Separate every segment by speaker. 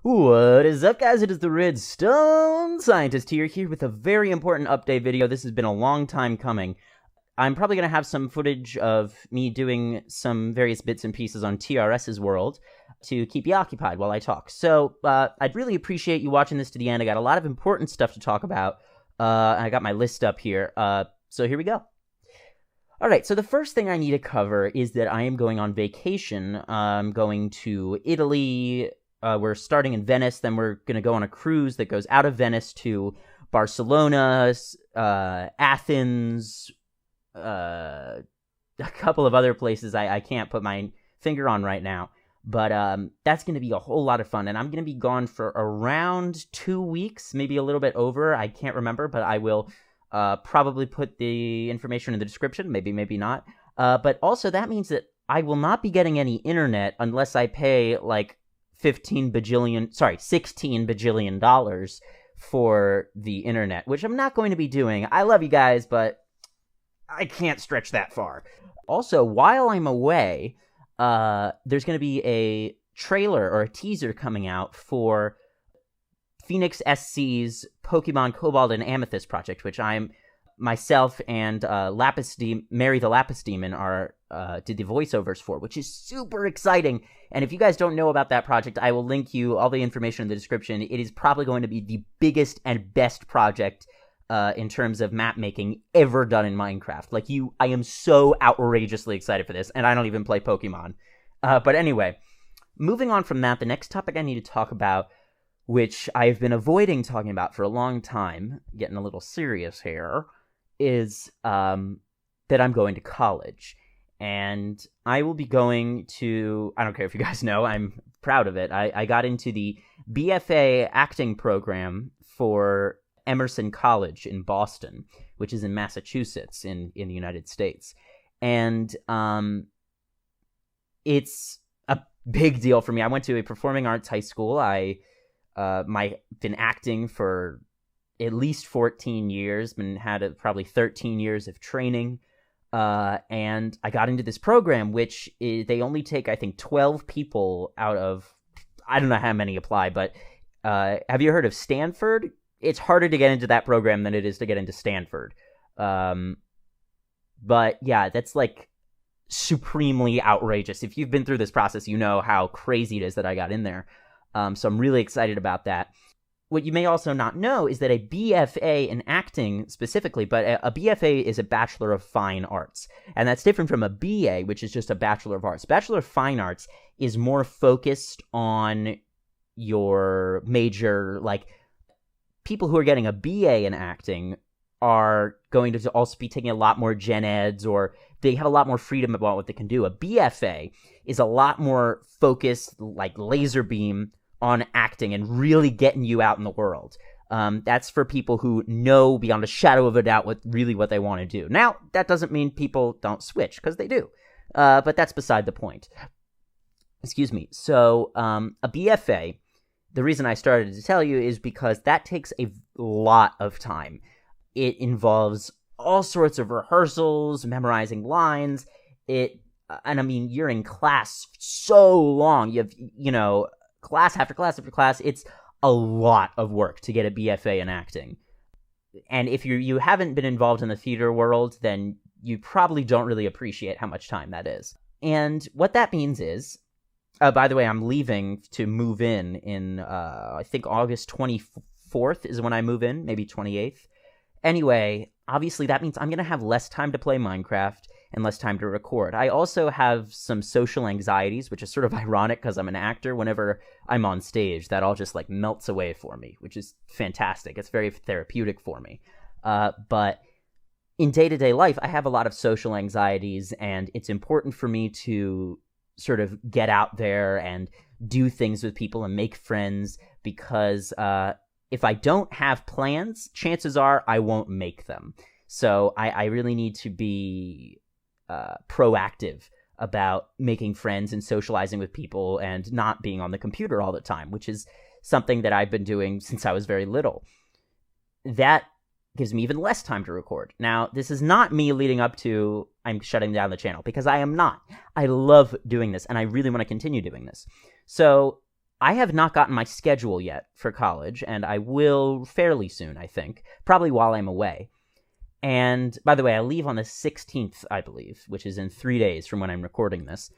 Speaker 1: What is up, guys? It is the Redstone Scientist here with a very important update video. This has been a long time coming. I'm probably going to have some footage of me doing some various bits and pieces on TRS's world to keep you occupied while I talk. So, I'd really appreciate you watching this to the end. I got a lot of important stuff to talk about. I got my list up here. So here we go. Alright, so the first thing I need to cover is that I am going on vacation. I'm going to Italy. We're starting in Venice, then we're going to go on a cruise that goes out of Venice to Barcelona, Athens, a couple of other places I can't put my finger on right now. But that's going to be a whole lot of fun, and I'm going to be gone for around 2 weeks, maybe a little bit over. I can't remember, but I will probably put the information in the description, maybe not. But also, that means that I will not be getting any internet unless I pay, like, $16 bajillion dollars for the internet, which I'm not going to be doing. I love you guys, but I can't stretch that far. Also, while I'm away, there's going to be a trailer or a teaser coming out for Phoenix SC's Pokemon Cobalt and Amethyst project, which myself and Mary the Lapis Demon did the voiceovers for, which is super exciting. And if you guys don't know about that project, I will link you all the information in the description. It is probably going to be the biggest and best project in terms of map making ever done in Minecraft. I am so outrageously excited for this, and I don't even play Pokemon. But anyway, moving on from that, the next topic I need to talk about, which I've been avoiding talking about for a long time, getting a little serious here, is that I'm going to college. And I will be going to, I don't care if you guys know, I'm proud of it. I got into the BFA acting program for Emerson College in Boston, which is in Massachusetts in the United States. And it's a big deal for me. I went to a performing arts high school. I've been acting for at least 14 years, had probably 13 years of training. And I got into this program, which they only take, I think, 12 people out of, I don't know how many apply, but have you heard of Stanford? It's harder to get into that program than it is to get into Stanford. But yeah, that's supremely outrageous. If you've been through this process, you know how crazy it is that I got in there. So I'm really excited about that. What you may also not know is that a BFA in acting specifically, but a BFA is a Bachelor of Fine Arts. And that's different from a BA, which is just a Bachelor of Arts. Bachelor of Fine Arts is more focused on your major, people who are getting a BA in acting are going to also be taking a lot more gen eds, or they have a lot more freedom about what they can do. A BFA is a lot more focused, laser beam, on acting and really getting you out in the world. That's for people who know beyond a shadow of a doubt what they want to do. Now, that doesn't mean people don't switch, because they do. But that's beside the point. Excuse me. So, a BFA, the reason I started to tell you is because that takes a lot of time. It involves all sorts of rehearsals, memorizing lines. And I mean, you're in class so long. You have, class after class after class. It's a lot of work to get a BFA in acting. And if you haven't been involved in the theater world, then you probably don't really appreciate how much time that is. And what that means is, by the way, I'm leaving to move in I think August 24th is when I move in, maybe 28th. Anyway, obviously that means I'm going to have less time to play Minecraft and less time to record. I also have some social anxieties, which is sort of ironic because I'm an actor. Whenever I'm on stage, that all just melts away for me, which is fantastic. It's very therapeutic for me. But in day-to-day life, I have a lot of social anxieties, and it's important for me to sort of get out there and do things with people and make friends, because if I don't have plans, chances are I won't make them. So I really need to be proactive about making friends and socializing with people and not being on the computer all the time, which is something that I've been doing since I was very little. That gives me even less time to record. Now, this is not me leading up to I'm shutting down the channel, because I am not. I love doing this, and I really want to continue doing this. So I have not gotten my schedule yet for college, and I will fairly soon, I think, probably while I'm away. And by the way, I leave on the 16th, I believe, which is in 3 days from when I'm recording this.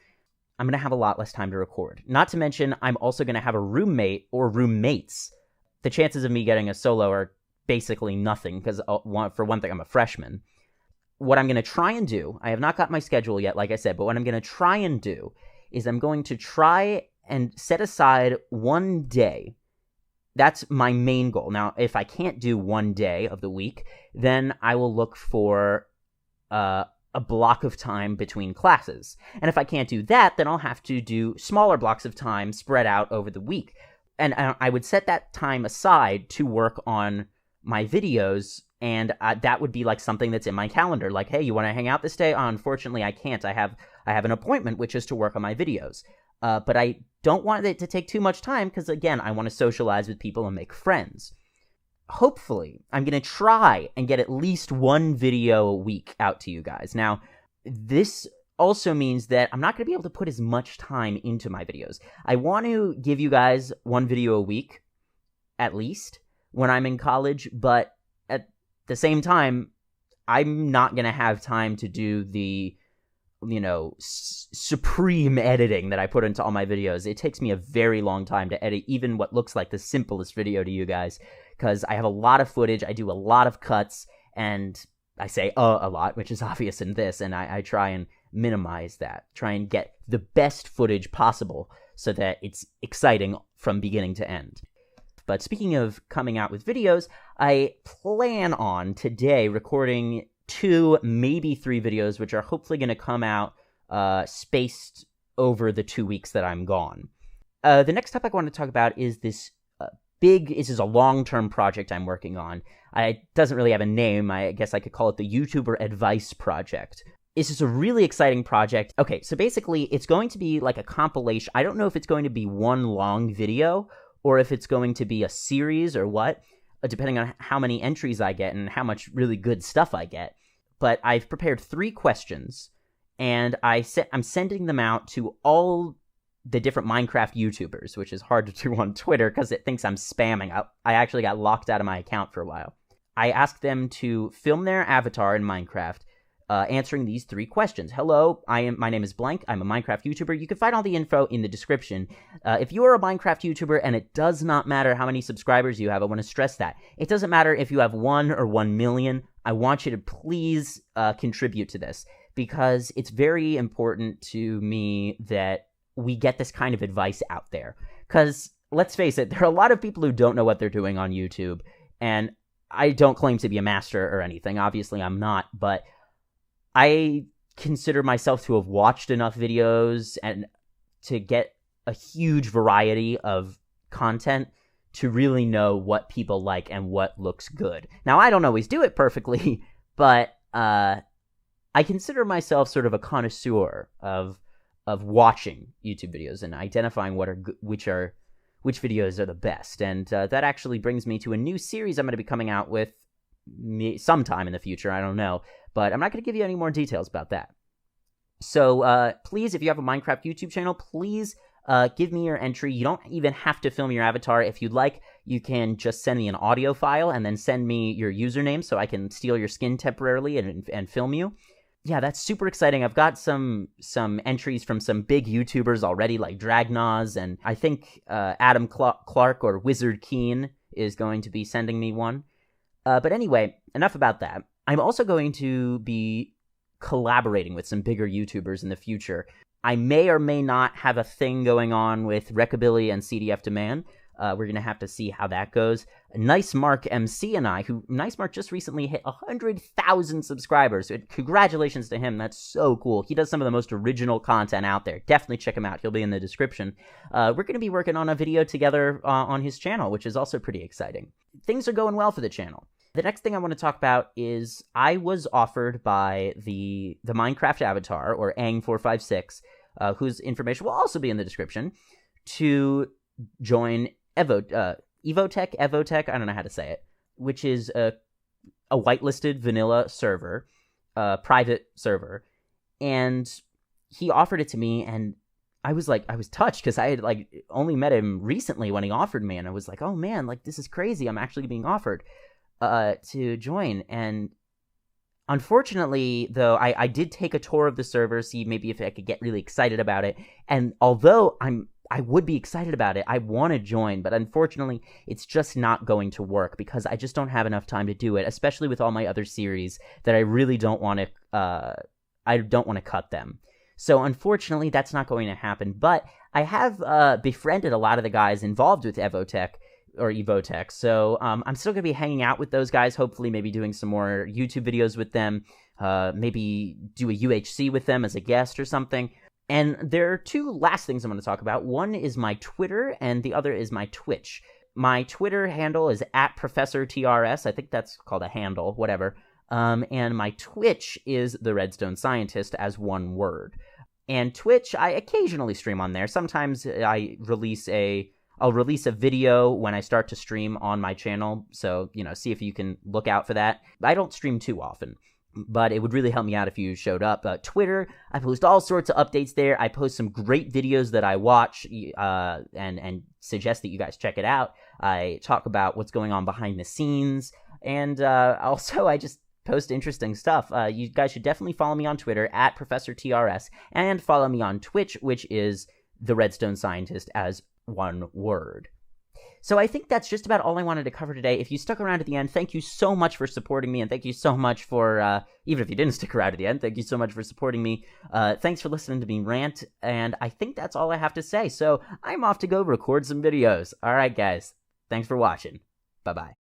Speaker 1: I'm going to have a lot less time to record. Not to mention, I'm also going to have a roommate or roommates. The chances of me getting a solo are basically nothing, because for one thing, I'm a freshman. What I'm going to try and do, I have not got my schedule yet, like I said, but what I'm going to try and do is I'm going to try and set aside one day. That's my main goal. Now, if I can't do one day of the week, then I will look for a block of time between classes. And if I can't do that, then I'll have to do smaller blocks of time spread out over the week. And I would set that time aside to work on my videos, and that would be like something that's in my calendar. Like, hey, you want to hang out this day? Unfortunately, I can't. I have an appointment, which is to work on my videos. But I don't want it to take too much time because, again, I want to socialize with people and make friends. Hopefully, I'm going to try and get at least one video a week out to you guys. Now, this also means that I'm not going to be able to put as much time into my videos. I want to give you guys one video a week, at least, when I'm in college, but at the same time, I'm not going to have time to do the supreme editing that I put into all my videos. It takes me a very long time to edit even what looks like the simplest video to you guys, because I have a lot of footage, I do a lot of cuts, and I say a lot, which is obvious in this, and I try and minimize that, try and get the best footage possible so that it's exciting from beginning to end. But speaking of coming out with videos, I plan on today recording 2, maybe 3 videos, which are hopefully going to come out spaced over the 2 weeks that I'm gone. The next topic I want to talk about is this this is a long-term project I'm working on. It doesn't really have a name. I guess I could call it the YouTuber Advice Project. This is a really exciting project. Okay, so basically it's going to be like a compilation. I don't know if it's going to be one long video or if it's going to be a series or what, depending on how many entries I get and how much really good stuff I get. But I've prepared 3 questions, and I'm sending them out to all the different Minecraft YouTubers, which is hard to do on Twitter because it thinks I'm spamming. I actually got locked out of my account for a while. I asked them to film their avatar in Minecraft, answering these 3 questions. Hello, my name is blank. I'm a Minecraft YouTuber. You can find all the info in the description. If you are a Minecraft YouTuber, and it does not matter how many subscribers you have, I want to stress that. It doesn't matter if you have 1 or 1 million. I want you to please contribute to this, because it's very important to me that we get this kind of advice out there. Because, let's face it, there are a lot of people who don't know what they're doing on YouTube, and I don't claim to be a master or anything. Obviously, I'm not, but I consider myself to have watched enough videos and to get a huge variety of content to really know what people like and what looks good. Now, I don't always do it perfectly, but I consider myself sort of a connoisseur of watching YouTube videos and identifying which videos are the best. And that actually brings me to a new series I'm going to be coming out with sometime in the future. I don't know, but I'm not going to give you any more details about that. So please, if you have a Minecraft YouTube channel, please give me your entry. You don't even have to film your avatar. If you'd like, you can just send me an audio file and then send me your username so I can steal your skin temporarily and film you. Yeah, that's super exciting. I've got some entries from some big YouTubers already, like Dragnaws, and I think Adam Clark or Wizard Keen is going to be sending me one. But anyway, enough about that. I'm also going to be collaborating with some bigger YouTubers in the future. I may or may not have a thing going on with Rockabilly and CDF Demand. We're going to have to see how that goes. Nice Mark MC and Nice Mark just recently hit 100,000 subscribers. So congratulations to him. That's so cool. He does some of the most original content out there. Definitely check him out. He'll be in the description. We're going to be working on a video together on his channel, which is also pretty exciting. Things are going well for the channel. The next thing I want to talk about is I was offered by the Minecraft avatar, or Ang456, whose information will also be in the description, to join Evotech, I don't know how to say it, which is a whitelisted vanilla server, private server, and he offered it to me, and I was touched because I had like only met him recently when he offered me, and I was like, oh man, like this is crazy. I'm actually being offered to join. And unfortunately, though, I did take a tour of the server, see maybe if I could get really excited about it. And although I would be excited about it, I want to join, but unfortunately, it's just not going to work because I just don't have enough time to do it, especially with all my other series that I really don't want to. I don't want to cut them. So unfortunately, that's not going to happen. But I have befriended a lot of the guys involved with Evotech. So I'm still going to be hanging out with those guys, hopefully maybe doing some more YouTube videos with them, maybe do a UHC with them as a guest or something. And there are two last things I'm going to talk about. One is my Twitter, and the other is my Twitch. My Twitter handle is @ProfessorTRS. I think that's called a handle, whatever. And my Twitch is the Redstone Scientist as one word. And Twitch, I occasionally stream on there. Sometimes I'll release a video when I start to stream on my channel. So, see if you can look out for that. I don't stream too often, but it would really help me out if you showed up. Twitter, I post all sorts of updates there. I post some great videos that I watch and suggest that you guys check it out. I talk about what's going on behind the scenes, and also I just post interesting stuff. You guys should definitely follow me on Twitter @ProfessorTRS, and follow me on Twitch, which is the Redstone Scientist as one word. So I think that's just about all I wanted to cover today. If you stuck around at the end, thank you so much for supporting me, and thank you so much for, even if you didn't stick around at the end, thank you so much for supporting me. Thanks for listening to me rant, and I think that's all I have to say. So I'm off to go record some videos. All right, guys. Thanks for watching. Bye-bye.